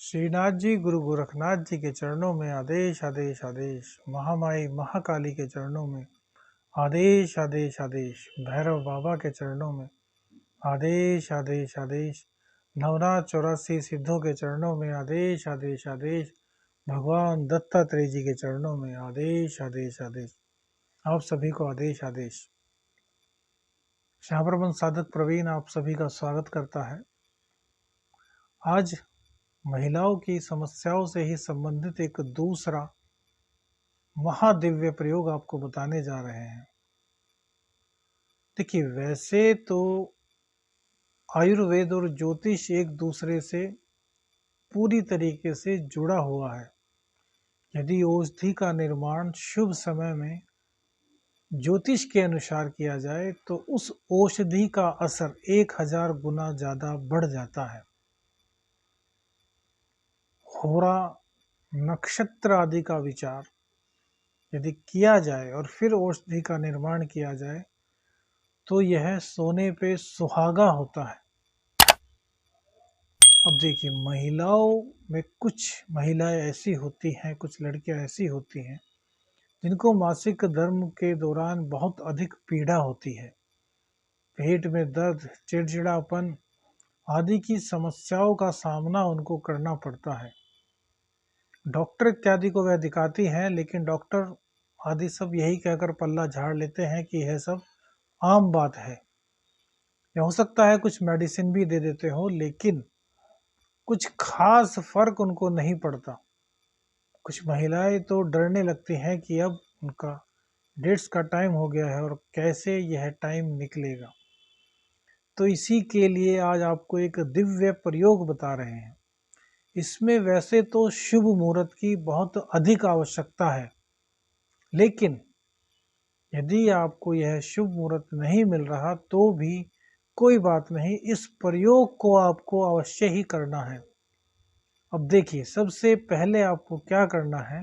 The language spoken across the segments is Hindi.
श्रीनाथ जी गुरु गोरखनाथ जी के चरणों में आदेश आदेश आदेश। महामाई महाकाली के चरणों में आदेश आदेश आदेश। भैरव बाबा के चरणों में आदेश आदेश आदेश। नवनाथ 84 सिद्धों के चरणों में आदेश आदेश आदेश। भगवान दत्तात्रेय जी के चरणों में आदेश आदेश आदेश। आप सभी को आदेश आदेश। श्यामरमन साधक प्रवीण आप सभी का स्वागत करता है। आज महिलाओं की समस्याओं से ही संबंधित एक दूसरा महादिव्य प्रयोग आपको बताने जा रहे हैं। देखिए, वैसे तो आयुर्वेद और ज्योतिष एक दूसरे से पूरी तरीके से जुड़ा हुआ है। यदि औषधि का निर्माण शुभ समय में ज्योतिष के अनुसार किया जाए तो उस औषधि का असर 1000 गुना ज्यादा बढ़ जाता है। होरा, नक्षत्र आदि का विचार यदि किया जाए और फिर औषधि का निर्माण किया जाए तो यह सोने पे सुहागा होता है। अब देखिए, महिलाओं में कुछ महिलाएं ऐसी होती हैं, कुछ लड़कियां ऐसी होती हैं जिनको मासिक धर्म के दौरान बहुत अधिक पीड़ा होती है। पेट में दर्द, चिड़चिड़ापन आदि की समस्याओं का सामना उनको करना पड़ता है। डॉक्टर इत्यादि को वह दिखाती हैं, लेकिन डॉक्टर आदि सब यही कहकर पल्ला झाड़ लेते हैं कि यह सब आम बात है। या हो सकता है कुछ मेडिसिन भी दे देते हो, लेकिन कुछ खास फर्क उनको नहीं पड़ता। कुछ महिलाएं तो डरने लगती हैं कि अब उनका डेट्स का टाइम हो गया है और कैसे यह टाइम निकलेगा। तो इसी के लिए आज आपको एक दिव्य प्रयोग बता रहे हैं। इसमें वैसे तो शुभ मुहूर्त की बहुत अधिक आवश्यकता है, लेकिन यदि आपको यह शुभ मुहूर्त नहीं मिल रहा तो भी कोई बात नहीं, इस प्रयोग को आपको अवश्य ही करना है। अब देखिए, सबसे पहले आपको क्या करना है,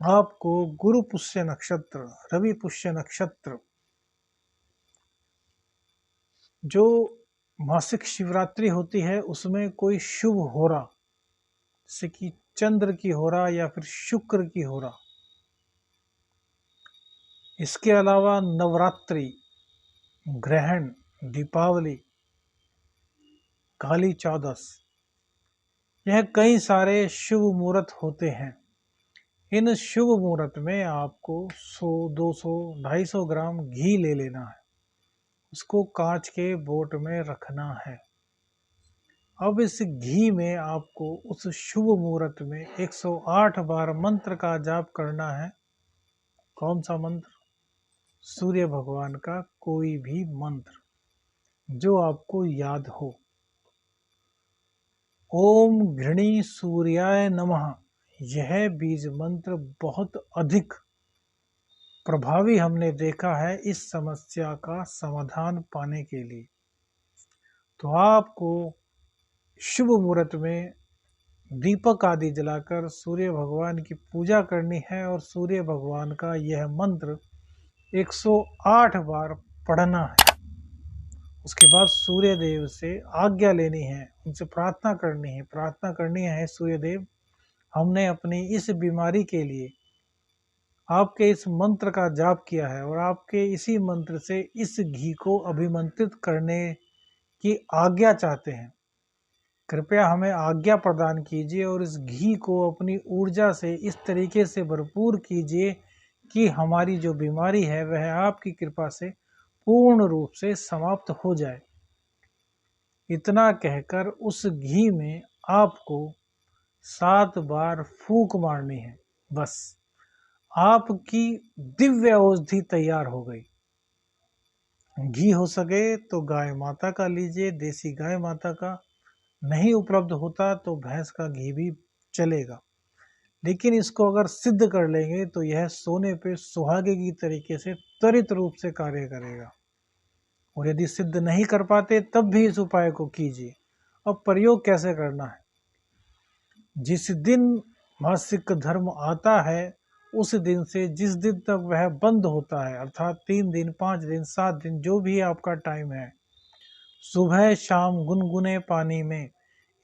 आपको गुरु पुष्य नक्षत्र, रवि पुष्य नक्षत्र, जो मासिक शिवरात्रि होती है उसमें कोई शुभ होरा, जैसे कि चंद्र की होरा या फिर शुक्र की होरा, इसके अलावा नवरात्रि, ग्रहण, दीपावली, काली चौदस, यह कई सारे शुभ मुहूर्त होते हैं। इन शुभ मुहूर्त में आपको 100, 200, 250 ग्राम घी ले लेना है। उसको कांच के बोट में रखना है। अब इस घी में आपको उस शुभ मुहूर्त में 108 बार मंत्र का जाप करना है। कौन सा मंत्र? सूर्य भगवान का कोई भी मंत्र जो आपको याद हो। ओम घृणी सूर्याय नमः, यह बीज मंत्र बहुत अधिक प्रभावी हमने देखा है इस समस्या का समाधान पाने के लिए। तो आपको शुभ मुहूर्त में दीपक आदि जलाकर सूर्य भगवान की पूजा करनी है और सूर्य भगवान का यह मंत्र 108 बार पढ़ना है। उसके बाद सूर्य देव से आज्ञा लेनी है, उनसे प्रार्थना करनी है, सूर्य देव, हमने अपनी इस बीमारी के लिए आपके इस मंत्र का जाप किया है और आपके इसी मंत्र से इस घी को अभिमंत्रित करने की आज्ञा चाहते हैं। कृपया हमें आज्ञा प्रदान कीजिए और इस घी को अपनी ऊर्जा से इस तरीके से भरपूर कीजिए कि हमारी जो बीमारी है वह आपकी कृपा से पूर्ण रूप से समाप्त हो जाए। इतना कहकर उस घी में आपको 7 बार फूंक मारनी है। बस आपकी दिव्य औषधि तैयार हो गई। घी हो सके तो गाय माता का लीजिए, देसी गाय माता का, नहीं उपलब्ध होता तो भैंस का घी भी चलेगा। लेकिन इसको अगर सिद्ध कर लेंगे तो यह सोने पे सुहागे की तरीके से त्वरित रूप से कार्य करेगा। और यदि सिद्ध नहीं कर पाते तब भी इस उपाय को कीजिए। अब प्रयोग कैसे करना है? जिस दिन मासिक धर्म आता है उस दिन से जिस दिन तक वह बंद होता है, अर्थात 3 दिन, 5 दिन, 7 दिन, जो भी आपका टाइम है, सुबह शाम गुनगुने पानी में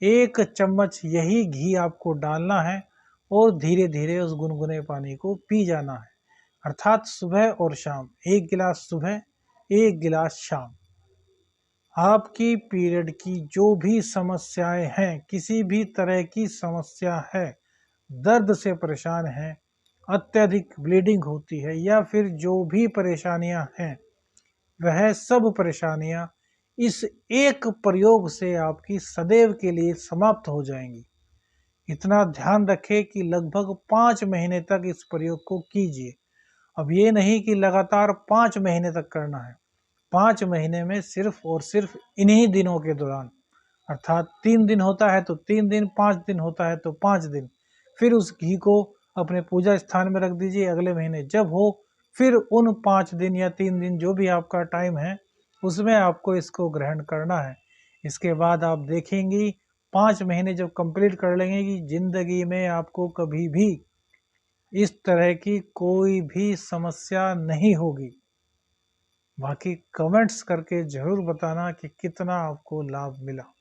1 चम्मच यही घी आपको डालना है और धीरे धीरे उस गुनगुने पानी को पी जाना है। अर्थात सुबह और शाम, 1 गिलास सुबह, 1 गिलास शाम। आपकी पीरियड की जो भी समस्याएं हैं, किसी भी तरह की समस्या है, दर्द से परेशान हैं, अत्यधिक ब्लीडिंग होती है या फिर जो भी परेशानियां हैं, वह सब परेशानियां इस एक प्रयोग से आपकी सदैव के लिए समाप्त हो जाएंगी। इतना ध्यान रखें कि लगभग 5 महीने तक इस प्रयोग को कीजिए। अब ये नहीं कि लगातार 5 महीने तक करना है। 5 महीने में सिर्फ और सिर्फ इन्हीं दिनों के दौरान, अर्थात 3 दिन होता है तो 3 दिन, 5 दिन होता है तो 5 दिन, फिर उस घी को अपने पूजा स्थान में रख दीजिए। अगले महीने जब हो, फिर उन 5 दिन या 3 दिन जो भी आपका टाइम है, उसमें आपको इसको ग्रहण करना है। इसके बाद आप देखेंगी 5 महीने जब कंप्लीट कर लेंगे कि जिंदगी में आपको कभी भी इस तरह की कोई भी समस्या नहीं होगी। बाकी कमेंट्स करके जरूर बताना कि कितना आपको लाभ मिला।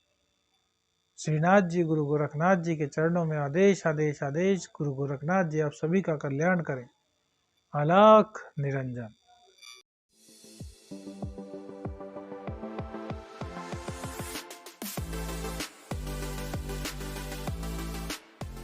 श्रीनाथ जी, गुरु गोरखनाथ जी के चरणों में आदेश आदेश आदेश। गुरु गोरखनाथ जी आप सभी का कल्याण करें। अलख निरंजन।